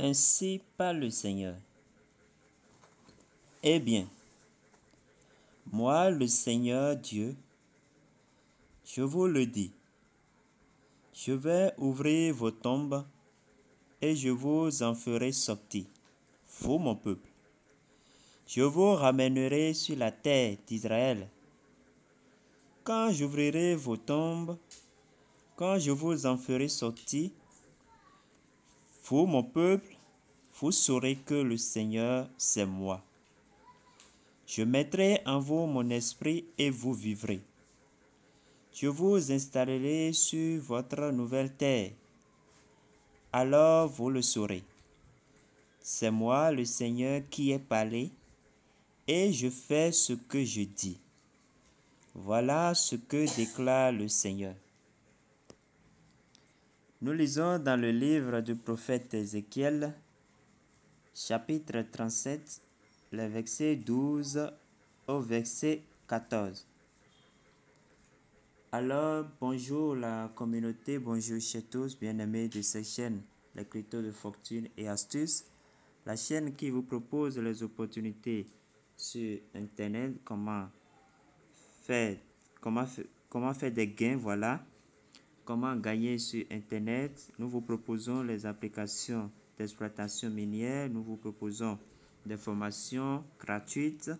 Ainsi parle le Seigneur. Eh bien, moi, le Seigneur Dieu, je vous le dis, je vais ouvrir vos tombes et je vous en ferai sortir, vous mon peuple. Je vous ramènerai sur la terre d'Israël. Quand j'ouvrirai vos tombes, quand je vous en ferai sortir, vous mon peuple, vous saurez que le Seigneur, c'est moi. Je mettrai en vous mon esprit et vous vivrez. Je vous installerai sur votre nouvelle terre. Alors vous le saurez. C'est moi, le Seigneur, qui ai parlé, et je fais ce que je dis. Voilà ce que déclare le Seigneur. Nous lisons dans le livre du prophète Ézéchiel, chapitre 37, le verset 12 au verset 14. Alors, bonjour la communauté, bonjour chez tous, bien-aimés de cette chaîne, l'écriture de fortune et astuces, la chaîne qui vous propose les opportunités sur Internet, comment faire des gains, voilà, comment gagner sur Internet. Nous vous proposons les applications d'exploitation minière, nous vous proposons des formations gratuites.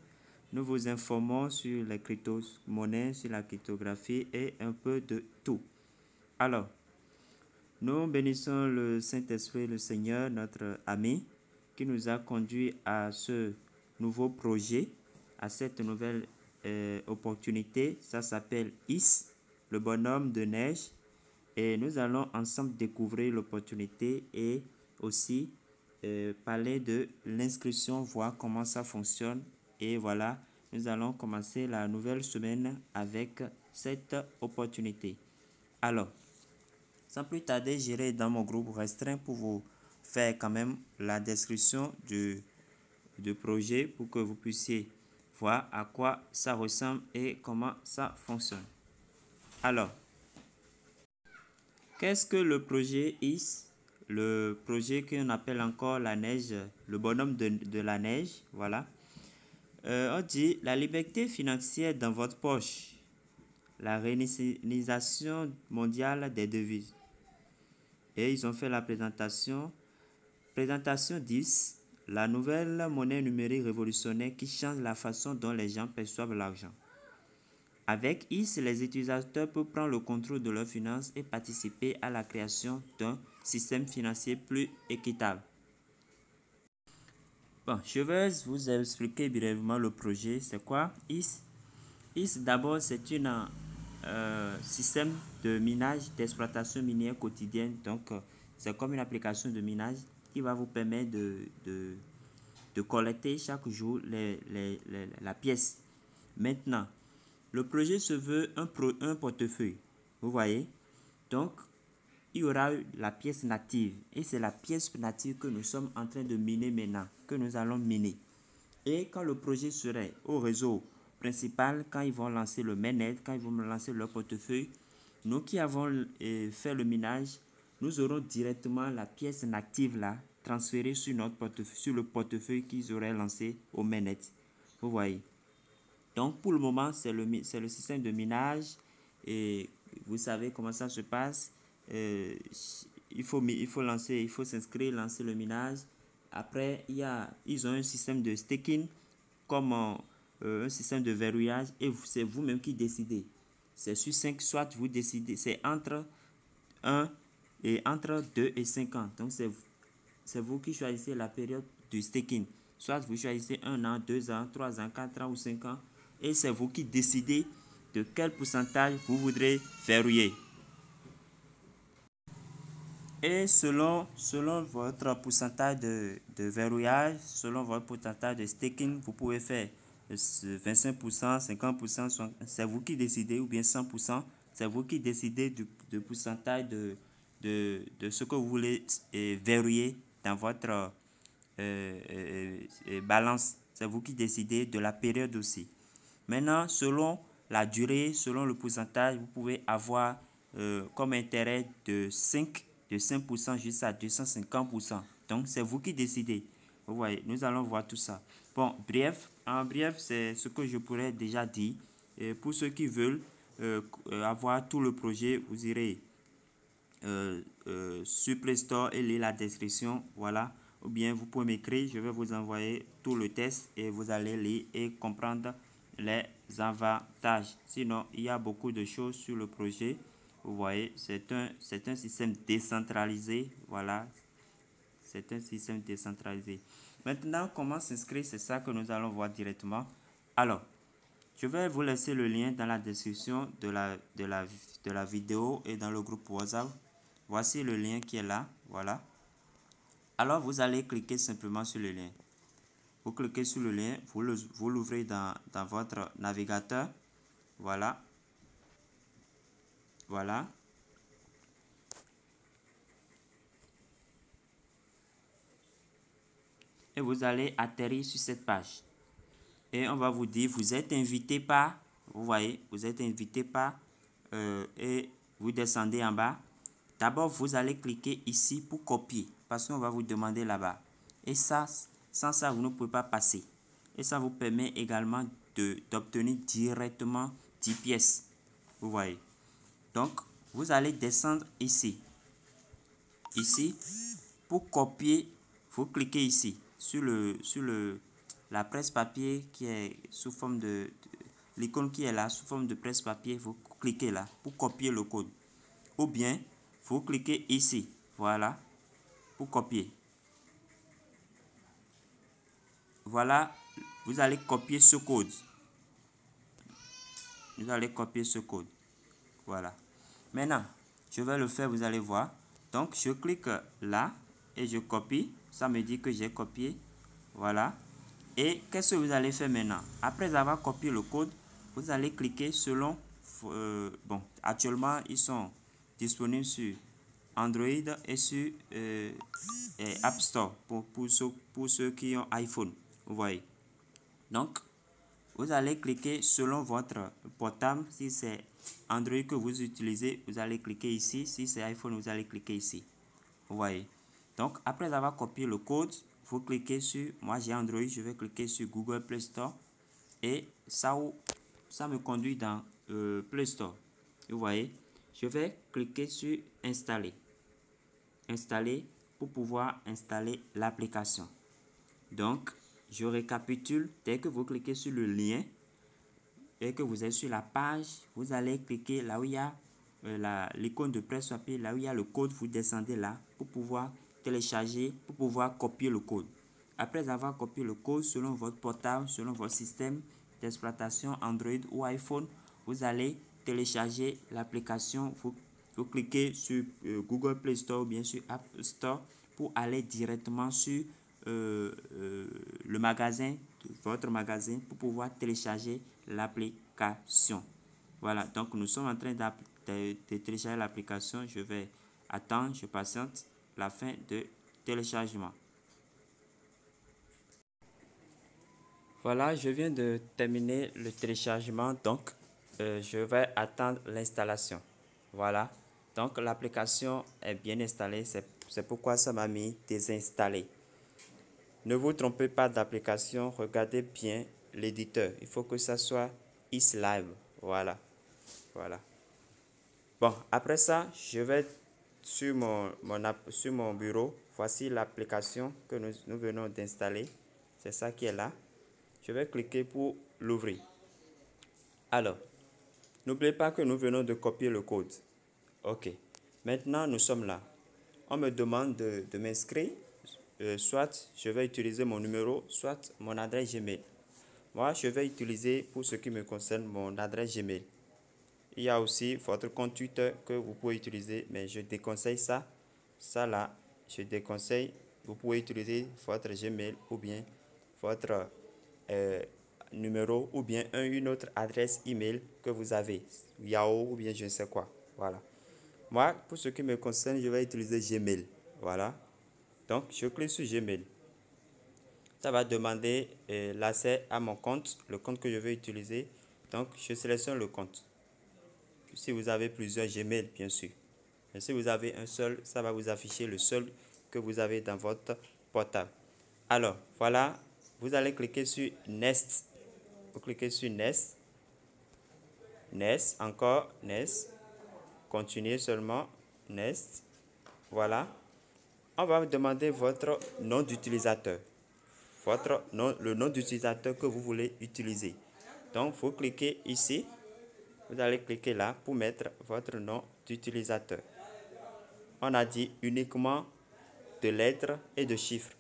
Nous vous informons sur les crypto-monnaies, sur la cryptographie et un peu de tout. Alors, nous bénissons le Saint-Esprit, le Seigneur, notre ami, qui nous a conduits à ce nouveau projet, à cette nouvelle opportunité. Ça s'appelle IS, le bonhomme de neige. Et nous allons ensemble découvrir l'opportunité et aussi parler de l'inscription, voir comment ça fonctionne. Et voilà, nous allons commencer la nouvelle semaine avec cette opportunité. Alors, sans plus tarder, j'irai dans mon groupe restreint pour vous faire quand même la description du projet pour que vous puissiez voir à quoi ça ressemble et comment ça fonctionne. Alors, qu'est-ce que le projet IS? Le projet qu'on appelle encore la neige, le bonhomme de la neige, voilà. On dit la liberté financière dans votre poche, la réinitialisation mondiale des devises. Et ils ont fait la présentation. Présentation 10, la nouvelle monnaie numérique révolutionnaire qui change la façon dont les gens perçoivent l'argent. Avec IS, les utilisateurs peuvent prendre le contrôle de leurs finances et participer à la création d'un système financier plus équitable. Bon, je vais vous expliquer brièvement le projet. C'est quoi IS? IS, d'abord, c'est un système de minage, d'exploitation minière quotidienne. Donc, c'est comme une application de minage qui va vous permettre de collecter chaque jour la pièce. Maintenant, le projet se veut un portefeuille. Vous voyez? Donc, il y aura la pièce native. Et c'est la pièce native que nous sommes en train de miner maintenant, que nous allons miner. Et quand le projet serait au réseau principal, quand ils vont lancer le mainnet, quand ils vont lancer leur portefeuille, nous qui avons fait le minage, nous aurons directement la pièce native là, transférée sur notre portefeuille, sur le portefeuille qu'ils auraient lancé au mainnet. Vous voyez? Donc, pour le moment, c'est le système de minage et vous savez comment ça se passe. Il faut s'inscrire, lancer le minage. Après, ils ont un système de staking comme un système de verrouillage et c'est vous-même qui décidez. C'est sur 5, soit vous décidez, c'est entre 2 et 5 ans. Donc, c'est vous qui choisissez la période du staking. Soit vous choisissez 1 an, 2 ans, 3 ans, 4 ans ou 5 ans. Et c'est vous qui décidez de quel pourcentage vous voudrez verrouiller. Et selon votre pourcentage de verrouillage, selon votre pourcentage de staking, vous pouvez faire 25%, 50%, c'est vous qui décidez, ou bien 100%, c'est vous qui décidez du pourcentage de ce que vous voulez verrouiller dans votre balance. C'est vous qui décidez de la période aussi. Maintenant, selon la durée, selon le pourcentage, vous pouvez avoir comme intérêt de 5 de 5% jusqu'à 250%. Donc, c'est vous qui décidez. Vous voyez, nous allons voir tout ça. Bon, en bref, c'est ce que je pourrais déjà dire. Et pour ceux qui veulent avoir tout le projet, vous irez sur Play Store et lire la description. Voilà. Ou bien vous pouvez m'écrire, je vais vous envoyer tout le test et vous allez lire et comprendre les avantages. Sinon, il y a beaucoup de choses sur le projet. Vous voyez, c'est un système décentralisé. Voilà, c'est un système décentralisé. Maintenant, comment s'inscrire? C'est ça que nous allons voir directement. Alors, je vais vous laisser le lien dans la description de la vidéo et dans le groupe WhatsApp. Voici le lien qui est là. Voilà. Alors, vous allez cliquer simplement sur le lien. Vous cliquez sur le lien, vous l'ouvrez dans votre navigateur. Voilà. Voilà. Et vous allez atterrir sur cette page. Et on va vous dire, vous êtes invité par, vous voyez, vous êtes invité par, et vous descendez en bas. D'abord, vous allez cliquer ici pour copier, parce qu'on va vous demander là-bas. Et ça, sans ça, vous ne pouvez pas passer. Et ça vous permet également d'obtenir directement 10 pièces. Vous voyez. Donc, vous allez descendre ici. Ici, pour copier, vous cliquez ici, sur la presse-papier qui est sous forme l'icône qui est là, sous forme de presse-papier, vous cliquez là pour copier le code. Ou bien, vous cliquez ici, voilà, pour copier. Voilà, vous allez copier ce code. Vous allez copier ce code. Voilà. Maintenant, je vais le faire, vous allez voir. Donc, je clique là et je copie. Ça me dit que j'ai copié. Voilà. Et qu'est-ce que vous allez faire maintenant? Après avoir copié le code, vous allez cliquer selon... bon, actuellement, ils sont disponibles sur Android et sur App Store pour ceux qui ont iPhone. Vous voyez. Donc, vous allez cliquer selon votre portable. Si c'est Android que vous utilisez, vous allez cliquer ici. Si c'est iPhone, vous allez cliquer ici. Vous voyez. Donc, après avoir copié le code, vous cliquez sur, moi j'ai Android, je vais cliquer sur Google Play Store. Et ça me conduit dans Play Store. Vous voyez. Je vais cliquer sur Installer. Installer pour pouvoir installer l'application. Donc, je récapitule. Dès que vous cliquez sur le lien et que vous êtes sur la page, vous allez cliquer là où il y a l'icône de presse-papier, là où il y a le code, vous descendez là pour pouvoir télécharger, pour pouvoir copier le code. Après avoir copié le code selon votre portable, selon votre système d'exploitation Android ou iPhone, vous allez télécharger l'application. Vous cliquez sur Google Play Store ou bien sur App Store pour aller directement sur le magasin, votre magasin, pour pouvoir télécharger l'application. Voilà, donc nous sommes en train de télécharger l'application. Je vais attendre, je patiente la fin de téléchargement. Voilà, je viens de terminer le téléchargement, donc je vais attendre l'installation. Voilà, donc l'application est bien installée, c'est pourquoi ça m'a mis désinstallé. Ne vous trompez pas d'application, regardez bien l'éditeur. Il faut que ça soit isLive. Voilà. Voilà. Bon, après ça, je vais sur mon bureau. Voici l'application que nous venons d'installer. C'est ça qui est là. Je vais cliquer pour l'ouvrir. Alors, n'oubliez pas que nous venons de copier le code. OK. Maintenant, nous sommes là. On me demande de m'inscrire. Soit je vais utiliser mon numéro, soit mon adresse Gmail. Moi, je vais utiliser, pour ce qui me concerne, mon adresse Gmail. Il y a aussi votre compte Twitter que vous pouvez utiliser, mais je déconseille ça. Ça là, je déconseille. Vous pouvez utiliser votre Gmail ou bien votre numéro ou bien une autre adresse email que vous avez, Yahoo ou bien je ne sais quoi. Voilà. Moi, pour ce qui me concerne, je vais utiliser Gmail. Voilà. Donc, je clique sur Gmail. Ça va demander l'accès à mon compte, le compte que je vais utiliser. Donc, je sélectionne le compte. Si vous avez plusieurs Gmail, bien sûr. Mais si vous avez un seul, ça va vous afficher le seul que vous avez dans votre portable. Alors, voilà, vous allez cliquer sur Next. Vous cliquez sur Next. Next, encore Next. Continuez seulement. Next. Voilà. On va vous demander votre nom d'utilisateur. Le nom d'utilisateur que vous voulez utiliser. Donc, vous cliquez ici. Vous allez cliquer là pour mettre votre nom d'utilisateur. On a dit uniquement de lettres et de chiffres.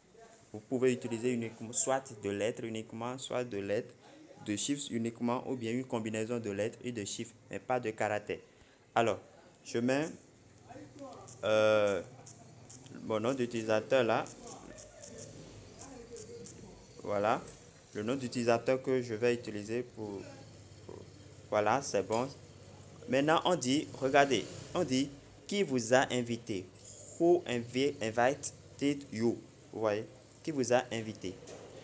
Vous pouvez utiliser uniquement soit de lettres uniquement, soit de lettres, de chiffres uniquement, ou bien une combinaison de lettres et de chiffres, mais pas de caractères. Alors, je mets mon nom d'utilisateur là. Voilà, le nom d'utilisateur que je vais utiliser voilà, c'est bon. Maintenant, on dit, regardez, on dit qui vous a invité. Who invited you? Vous voyez, qui vous a invité.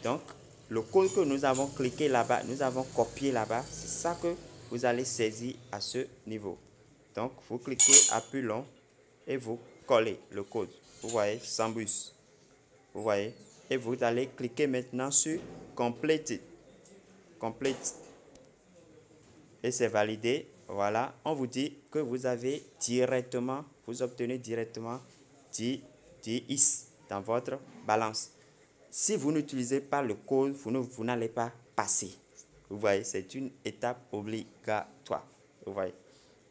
Donc, le code que nous avons cliqué là-bas, nous avons copié là-bas, c'est ça que vous allez saisir à ce niveau. Donc, vous cliquez appui long et vous collez le code. Vous voyez, Sambus. Vous voyez, et vous allez cliquer maintenant sur Complete. Complete. Et c'est validé. Voilà, on vous dit que vous avez directement, vous obtenez directement 10 dans votre balance. Si vous n'utilisez pas le code, vous n'allez pas passer. Vous voyez, c'est une étape obligatoire. Vous voyez.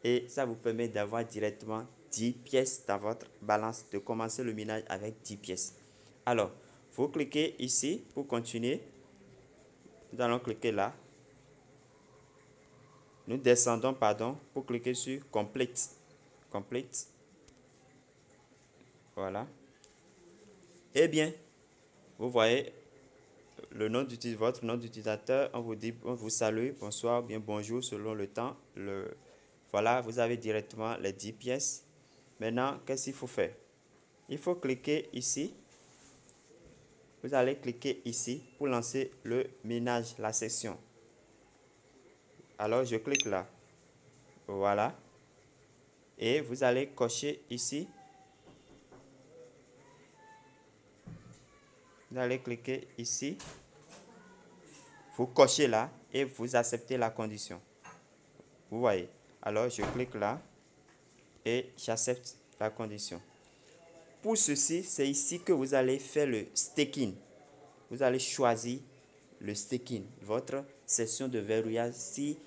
Et ça vous permet d'avoir directement 10 pièces dans votre balance, de commencer le minage avec 10 pièces. Alors, vous cliquez ici pour continuer. Nous allons cliquer là. Nous descendons, pardon, pour cliquer sur Complete. Complete. Voilà. Eh bien, vous voyez le nom votre nom d'utilisateur. On vous dit, on vous salue, bonsoir, bien bonjour selon le temps. Voilà, vous avez directement les 10 pièces. Maintenant, qu'est-ce qu'il faut faire? Il faut cliquer ici. Vous allez cliquer ici pour lancer le minage, la session. Alors, je clique là. Voilà. Et vous allez cocher ici. Vous allez cliquer ici. Vous cochez là et vous acceptez la condition. Vous voyez. Alors, je clique là et j'accepte la condition. Pour ceci, c'est ici que vous allez faire le staking. Vous allez choisir le staking, votre session de verrouillage. Si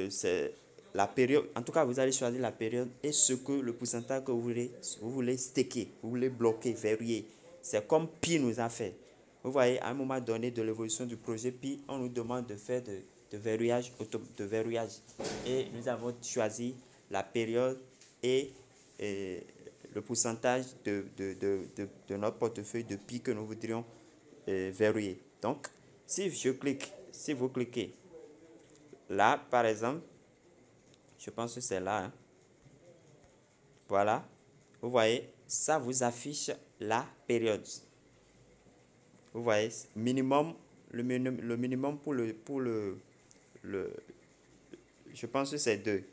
c'est la période, en tout cas, vous allez choisir la période et ce que le pourcentage que vous voulez staker, vous voulez bloquer, verrouiller. C'est comme Pi nous a fait. Vous voyez, à un moment donné de l'évolution du projet Pi, on nous demande de faire de verrouillage, Et nous avons choisi la période et le pourcentage de notre portefeuille de Pi que nous voudrions verrouiller. Donc, si vous cliquez là, par exemple, je pense que c'est là. Hein. Voilà. Vous voyez, ça vous affiche la période. Vous voyez, minimum, le minimum pour le je pense que c'est 2.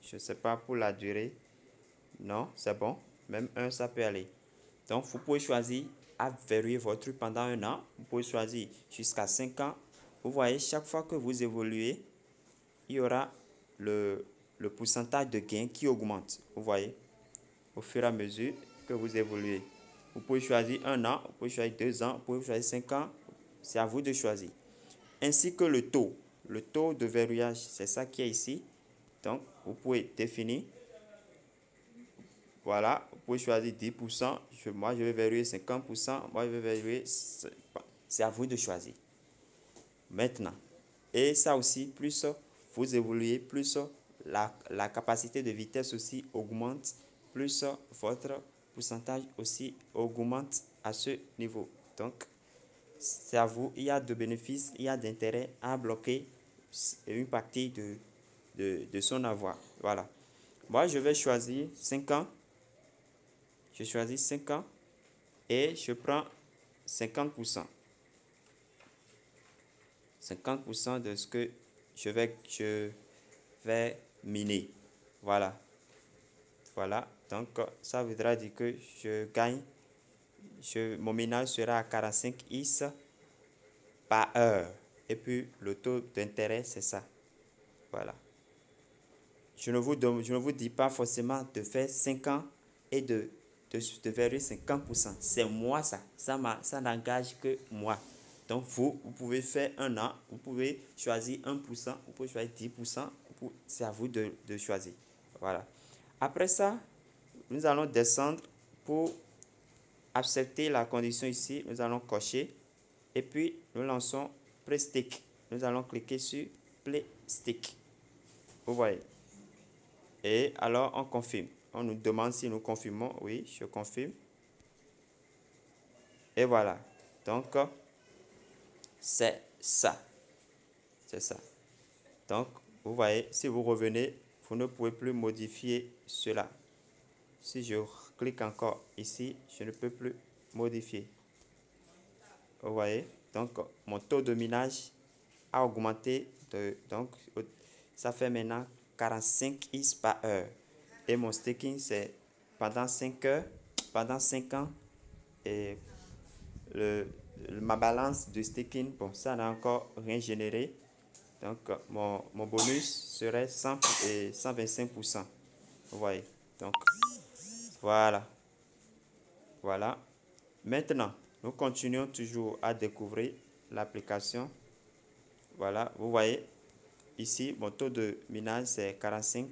Je ne sais pas pour la durée. Non, c'est bon. Même 1, ça peut aller. Donc, vous pouvez choisir à verrouiller votre truc pendant 1 an. Vous pouvez choisir jusqu'à 5 ans. Vous voyez, chaque fois que vous évoluez, il y aura le pourcentage de gain qui augmente. Vous voyez, au fur et à mesure que vous évoluez. Vous pouvez choisir 1 an, vous pouvez choisir 2 ans, vous pouvez choisir 5 ans. C'est à vous de choisir. Ainsi que le taux. Le taux de verrouillage, c'est ça qui est ici. Donc, vous pouvez définir. Voilà, vous pouvez choisir 10%. Moi, je vais verrouiller 50%. Moi, je vais verrouiller. C'est à vous de choisir. Maintenant. Et ça aussi, plus vous évoluez, plus la capacité de vitesse aussi augmente, plus votre pourcentage aussi augmente à ce niveau. Donc, c'est à vous. Il y a de bénéfices, il y a d'intérêt à bloquer une partie de son avoir. Voilà. Moi, je vais choisir 5 ans. Je choisis 5 ans et je prends 50%. 50% de ce que je vais miner. Voilà. Voilà, donc ça voudra dire que je gagne, mon ménage sera à 45 is par heure. Et puis le taux d'intérêt, c'est ça. Voilà. Je ne vous dis pas forcément de faire 5 ans et de verser 50%. C'est moi ça. Ça n'engage que moi. Donc vous pouvez faire 1 an, vous pouvez choisir 1%, vous pouvez choisir 10%, c'est à vous de choisir. Voilà. Après ça, nous allons descendre pour accepter la condition ici. Nous allons cocher et puis nous lançons Play Stick. Nous allons cliquer sur Play Stick. Vous voyez. Et alors on confirme. On nous demande si nous confirmons. Oui, je confirme. Et voilà. Donc, c'est ça. C'est ça. Donc, vous voyez, si vous revenez, vous ne pouvez plus modifier cela. Si je clique encore ici, je ne peux plus modifier. Vous voyez, donc mon taux de minage a augmenté. Donc, ça fait maintenant 45 is par heure. Et mon staking, c'est pendant 5 heures, pendant 5 ans. Et ma balance de staking, bon, ça n'a encore rien généré. Donc, mon bonus serait 100 et 125%. Vous voyez. Donc, voilà. Voilà. Maintenant, nous continuons toujours à découvrir l'application. Voilà. Vous voyez, ici, mon taux de minage, c'est 45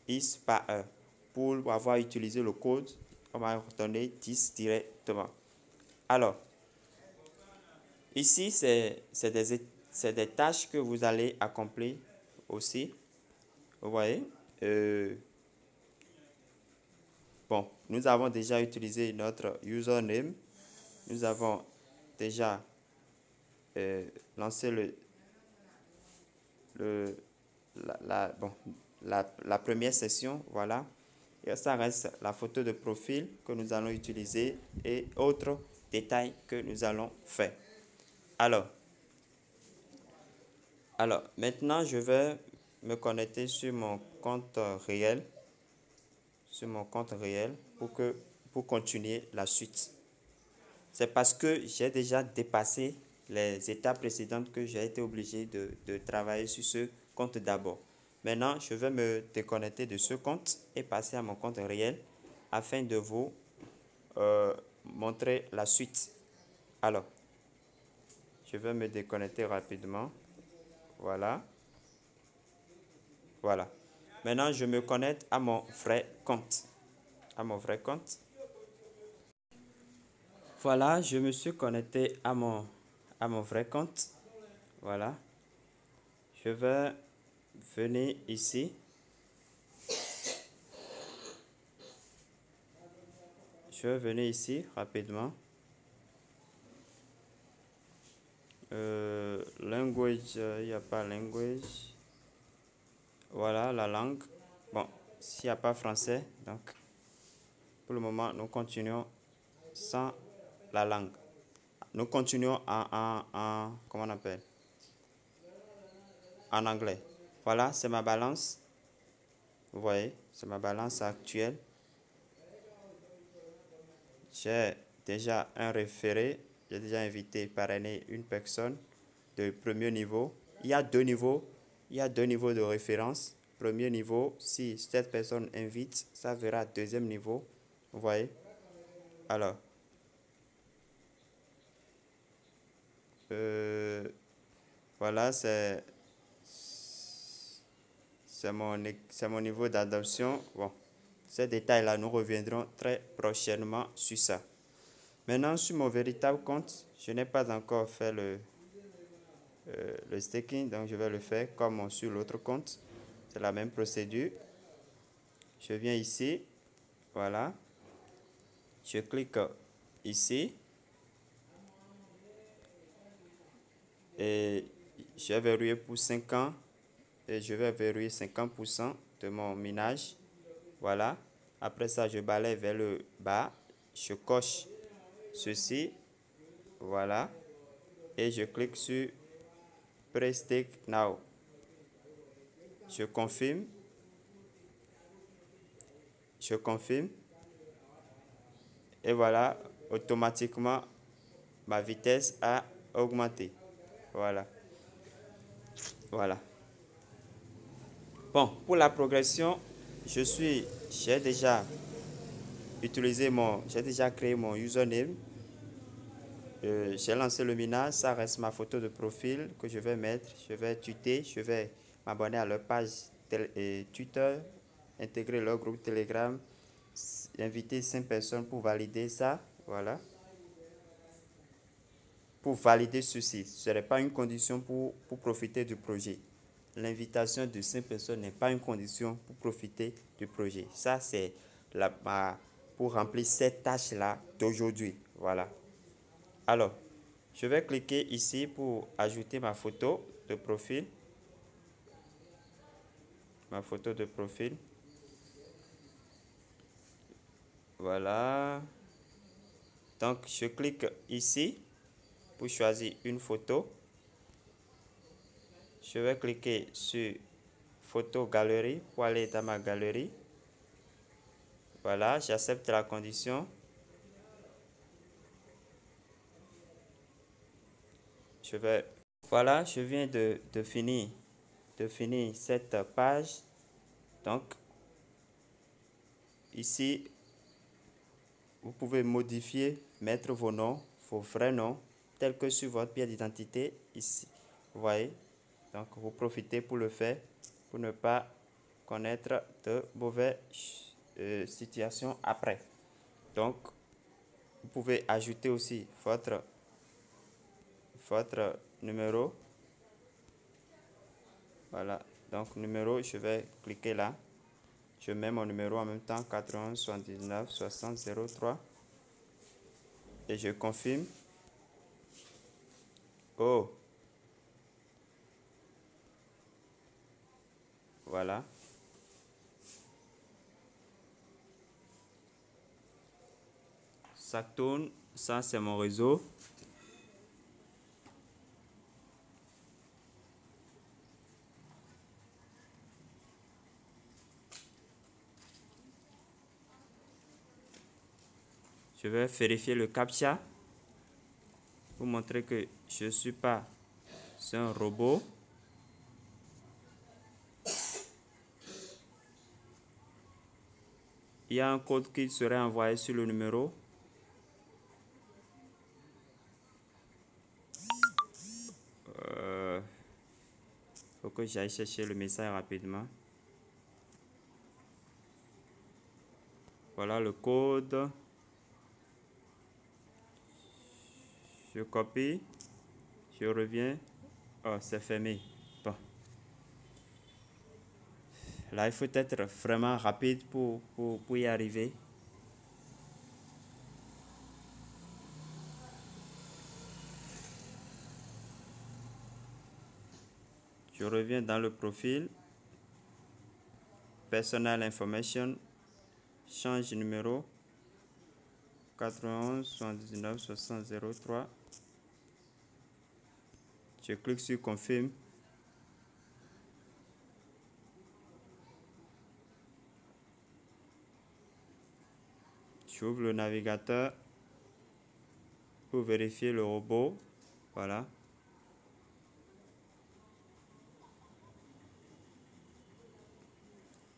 is par heure. Pour avoir utilisé le code, on va retourner 10 directement. Alors, ici, c'est des tâches que vous allez accomplir aussi. Vous voyez. Bon, nous avons déjà utilisé notre username. Nous avons déjà lancé la première session. Voilà. Et ça reste la photo de profil que nous allons utiliser et autres détails que nous allons faire. Alors maintenant, je vais me connecter sur mon compte réel. Sur mon compte réel pour continuer la suite. C'est parce que j'ai déjà dépassé les étapes précédentes que j'ai été obligé de travailler sur ce compte d'abord. Maintenant, je vais me déconnecter de ce compte et passer à mon compte réel afin de vous montrer la suite. Alors, je vais me déconnecter rapidement. Voilà. Voilà. Maintenant, je me connecte à mon vrai compte. Voilà, je me suis connecté à mon vrai compte. Voilà. Je vais venir ici. Je vais venir ici rapidement. Language, il n'y a pas language. Voilà la langue. Bon, s'il n'y a pas français, donc pour le moment, nous continuons sans la langue. Nous continuons comment on appelle? En anglais. Voilà, c'est ma balance. Vous voyez, c'est ma balance actuelle. J'ai déjà un référé. J'ai déjà invité, parrainé une personne de premier niveau. Il y a 2 niveaux. Il y a 2 niveaux de référence. Premier niveau, si cette personne invite, ça verra deuxième niveau. Vous voyez? Alors, voilà, c'est mon niveau d'adoption. Bon, ces détails-là, nous reviendrons très prochainement sur ça. Maintenant, sur mon véritable compte, je n'ai pas encore fait le staking, donc je vais le faire comme sur l'autre compte. C'est la même procédure. Je viens ici, voilà. Je clique ici. Et je vais verrouiller pour 5 ans. Et je vais verrouiller 50% de mon minage. Voilà. Après ça, je balaye vers le bas. Je coche ceci. Voilà. Et je clique sur Play Stake Now. Je confirme. Je confirme. Et voilà, automatiquement, ma vitesse a augmenté. Voilà. Voilà. Bon, pour la progression, j'ai déjà j'ai déjà créé mon username. J'ai lancé le minage, ça reste ma photo de profil que je vais mettre. Je vais tweeter, je vais m'abonner à leur page Twitter, intégrer leur groupe Telegram, inviter 5 personnes pour valider ça. Voilà. Pour valider ceci, ce n'est pas une condition pour profiter du projet. L'invitation de 5 personnes n'est pas une condition pour profiter du projet. Ça, c'est pour remplir cette tâche-là d'aujourd'hui. Voilà. Alors, je vais cliquer ici pour ajouter ma photo de profil. Ma photo de profil. Voilà. Donc, je clique ici pour choisir une photo. Je vais cliquer sur photo galerie pour aller dans ma galerie. Voilà, j'accepte la condition. Voilà, je viens de finir cette page. Donc, ici, vous pouvez modifier, mettre vos noms, vos vrais noms, tels que sur votre pièce d'identité, ici. Vous voyez? Donc, vous profitez pour le faire, pour ne pas connaître de mauvaises situations après. Donc, vous pouvez ajouter aussi votre numéro. Voilà, donc numéro, je vais cliquer là. Je mets mon numéro en même temps, 91 79 60 03. Et je confirme. Oh, voilà. Ça tourne, ça c'est mon réseau. Je vais vérifier le CAPTCHA pour montrer que je ne suis pas un robot. Il y a un code qui serait envoyé sur le numéro. Faut que j'aille chercher le message rapidement. Voilà le code. Je copie. Je reviens. Oh, c'est fermé. Bon. Là, il faut être vraiment rapide pour y arriver. Je reviens dans le profil. Personal information. Change de numéro. 91 79 60 03. Je clique sur confirme. J'ouvre le navigateur pour vérifier le robot. Voilà.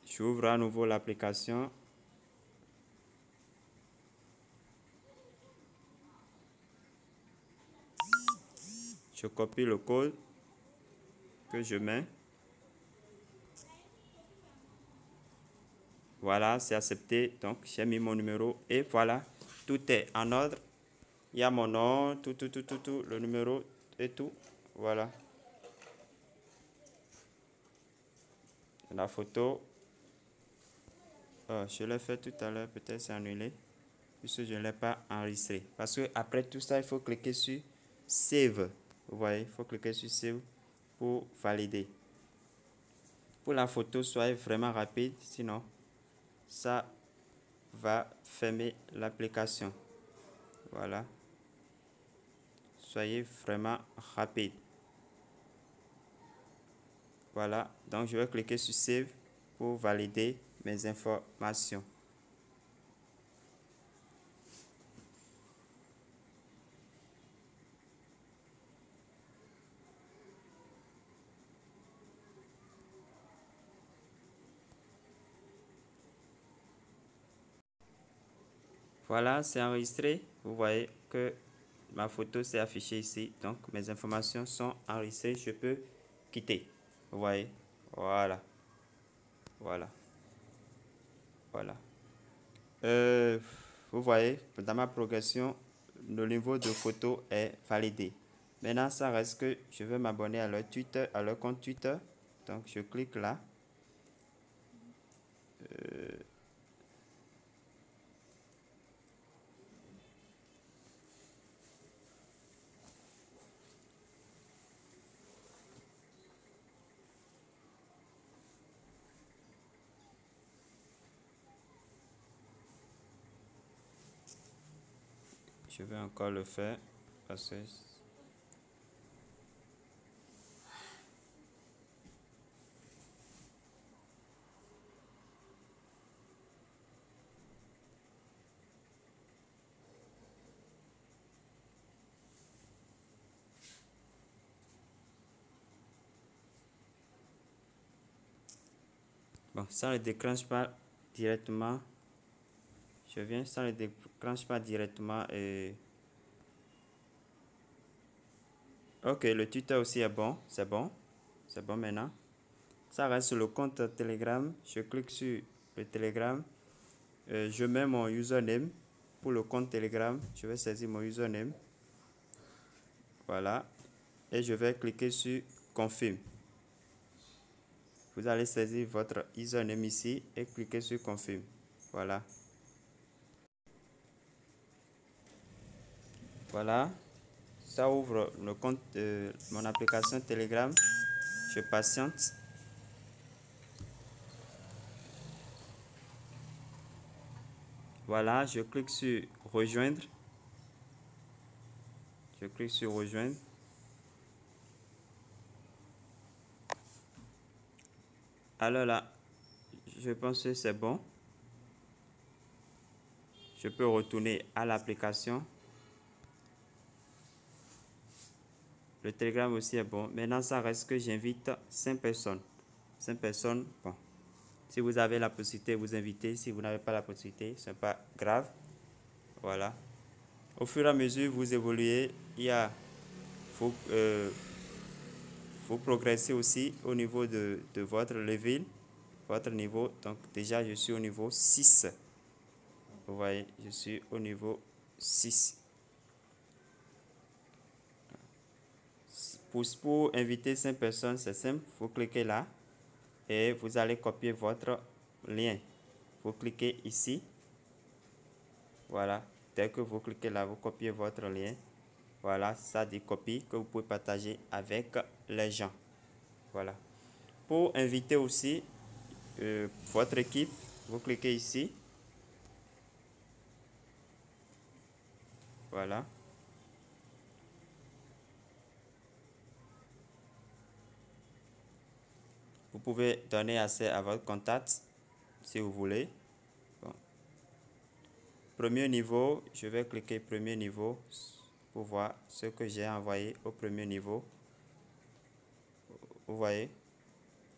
J'ouvre à nouveau l'application. Je copie le code que je mets. Voilà, c'est accepté. Donc, j'ai mis mon numéro et voilà, tout est en ordre. Il y a mon nom, tout, le numéro et tout. Voilà. La photo. Je l'ai fait tout à l'heure, peut-être c'est annulé. Puisque je ne l'ai pas enregistré. Parce que après tout ça, il faut cliquer sur Save. Vous voyez, il faut cliquer sur Save pour valider. Pour la photo, soyez vraiment rapide, sinon ça va fermer l'application. Voilà. Soyez vraiment rapide. Voilà, donc je vais cliquer sur Save pour valider mes informations. Voilà, c'est enregistré. Vous voyez que ma photo s'est affichée ici. Donc, mes informations sont enregistrées. Je peux quitter. Vous voyez. Voilà. Voilà. Voilà. Vous voyez, dans ma progression, le niveau de photo est validé. Maintenant, ça reste que je veux m'abonner à leur Twitter, à leur compte Twitter. Donc, je clique là. Je vais encore le faire parce que bon, ça ne déclenche pas directement. Je viens, ça ne déclenche pas directement. Ok, le Twitter aussi est bon. C'est bon. C'est bon maintenant. Ça reste sur le compte Telegram. Je clique sur le Telegram. Je mets mon username pour le compte Telegram. Je vais saisir mon username. Voilà. Et je vais cliquer sur Confirme. Vous allez saisir votre username ici et cliquer sur Confirme. Voilà. Voilà. Ça ouvre le compte de mon application Telegram. Je patiente. Voilà, je clique sur Rejoindre. Je clique sur Rejoindre. Alors là, je pense que c'est bon. Je peux retourner à l'application. Le Telegram aussi est bon. Maintenant, ça reste que j'invite 5 personnes. 5 personnes, bon. Si vous avez la possibilité, vous invitez. Si vous n'avez pas la possibilité, ce n'est pas grave. Voilà. Au fur et à mesure, vous évoluez. Vous progressez aussi au niveau de votre level, votre niveau. Donc, déjà, je suis au niveau 6. Vous voyez, je suis au niveau 6. Pour inviter 5 personnes, c'est simple. Vous cliquez là et vous allez copier votre lien. Vous cliquez ici. Voilà. Dès que vous cliquez là, vous copiez votre lien. Voilà, ça dit copie que vous pouvez partager avec les gens. Voilà. Pour inviter aussi votre équipe, vous cliquez ici. Voilà. Vous pouvez donner accès à votre contact si vous voulez. Bon. Premier niveau, je vais cliquer premier niveau pour voir ce que j'ai envoyé au premier niveau. Vous voyez,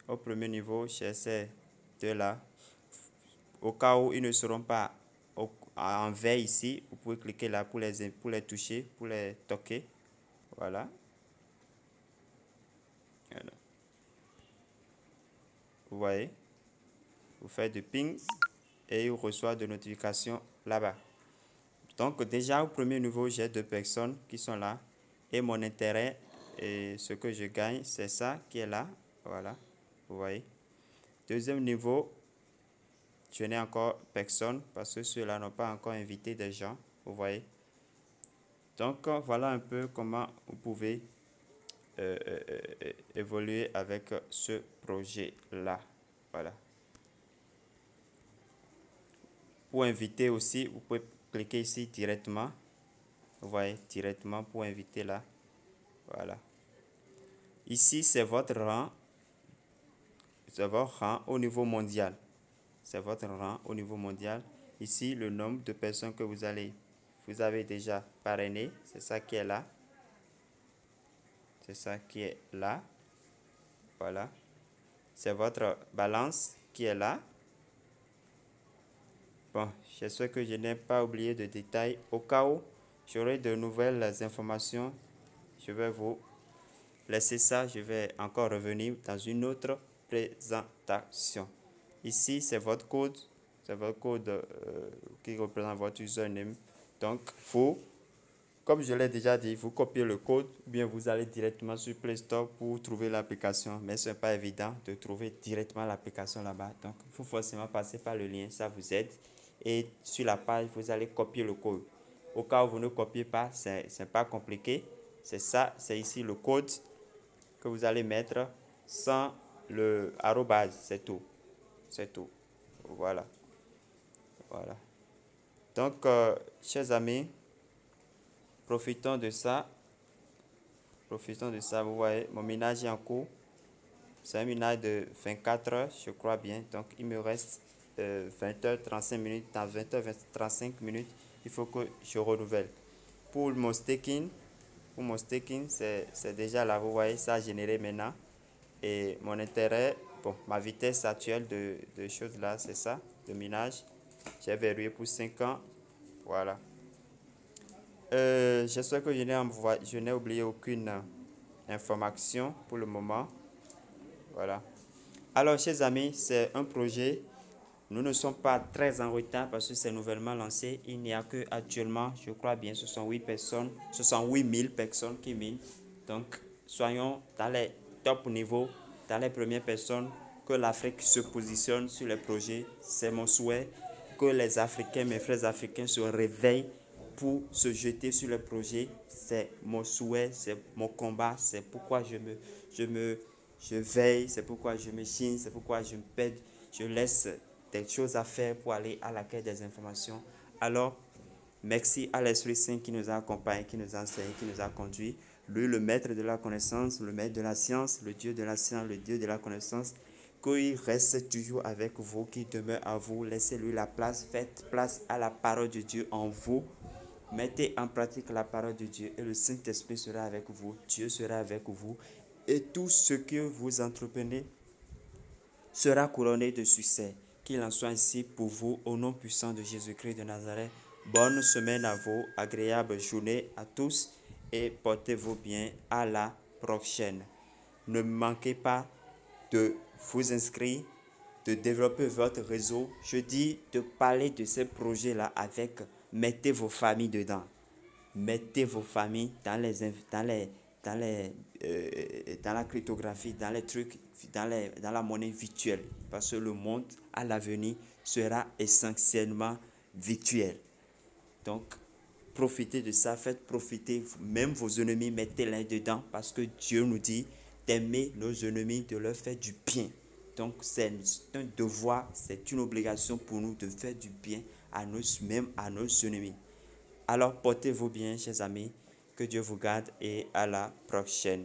au premier niveau, j'ai ces deux-là. Au cas où ils ne seront pas en vert ici, vous pouvez cliquer là pour les toucher, pour les toquer. Voilà. Voilà. Vous voyez, vous faites du ping et il reçoit de notifications là-bas. Donc déjà au premier niveau, j'ai 2 personnes qui sont là et mon intérêt et ce que je gagne, c'est ça qui est là. Voilà, vous voyez. Deuxième niveau, je n'ai encore personne parce que ceux-là n'ont pas encore invité des gens, vous voyez. Donc voilà un peu comment vous pouvez évoluer avec ce projet-là. Voilà. Pour inviter aussi, vous pouvez cliquer ici directement. Vous voyez, directement pour inviter là. Voilà. Ici, c'est votre rang. C'est votre rang au niveau mondial. C'est votre rang au niveau mondial. Ici, le nombre de personnes que vous avez déjà parrainé. C'est ça qui est là. C'est ça qui est là. Voilà. C'est votre balance qui est là. Bon, j'espère que je n'ai pas oublié de détails. Au cas où j'aurai de nouvelles informations, je vais vous laisser ça. Je vais encore revenir dans une autre présentation. Ici, c'est votre code. C'est votre code qui représente votre username. Donc, vous, comme je l'ai déjà dit, vous copiez le code ou bien vous allez directement sur Play Store pour trouver l'application. Mais ce n'est pas évident de trouver directement l'application là-bas. Donc, il faut forcément passer par le lien, ça vous aide. Et sur la page, vous allez copier le code. Au cas où vous ne copiez pas, c'est pas compliqué. C'est ça, c'est ici le code que vous allez mettre sans le arrobase, c'est tout. C'est tout. Voilà. Voilà. Donc, chers amis, profitons de ça. Profitons de ça. Vous voyez, mon ménage est en cours. C'est un ménage de 24 heures, je crois bien. Donc, il me reste 20h35 minutes. Dans 20h35 minutes, il faut que je renouvelle. Pour mon staking, c'est déjà là. Vous voyez, ça a généré maintenant. Et mon intérêt, bon, ma vitesse actuelle de choses là, c'est ça, de minage. J'ai verrouillé pour 5 ans. Voilà. J'espère que je n'ai oublié aucune information pour le moment. Voilà. Alors, chers amis, c'est un projet. Nous ne sommes pas très en retard parce que c'est nouvellement lancé. Il n'y a que actuellement, je crois bien, ce sont 8 personnes, ce sont 8000 personnes qui minent. Donc, soyons dans les top niveaux, dans les premières personnes, que l'Afrique se positionne sur les projets. C'est mon souhait que les Africains, mes frères africains, se réveillent pour se jeter sur les projets. C'est mon souhait, c'est mon combat, c'est pourquoi je veille, c'est pourquoi je me chine, c'est pourquoi je me pède, je laisse des choses à faire pour aller à la quête des informations. Alors, merci à l'Esprit Saint qui nous a accompagnés, qui nous a enseigné, qui nous a conduits. Lui, le maître de la connaissance, le maître de la science, le Dieu de la science, le Dieu de la connaissance, qu'il reste toujours avec vous, qu'il demeure à vous. Laissez-lui la place, faites place à la parole de Dieu en vous. Mettez en pratique la parole de Dieu et le Saint-Esprit sera avec vous. Dieu sera avec vous. Et tout ce que vous entreprenez sera couronné de succès. Qu'il en soit ainsi pour vous au nom puissant de Jésus-Christ de Nazareth. Bonne semaine à vous, agréable journée à tous et portez-vous bien. À la prochaine. Ne manquez pas de vous inscrire, de développer votre réseau. Je dis de parler de ces projets-là avec, mettez vos familles dedans. Mettez vos familles dans la cryptographie, dans les trucs, dans la monnaie virtuelle. Parce que le monde à l'avenir sera essentiellement virtuel. Donc, profitez de ça, faites profiter même vos ennemis, mettez-les dedans parce que Dieu nous dit d'aimer nos ennemis, de leur faire du bien. Donc, c'est un devoir, c'est une obligation pour nous de faire du bien à même à nos ennemis. Alors, portez-vous bien, chers amis. Que Dieu vous garde et à la prochaine.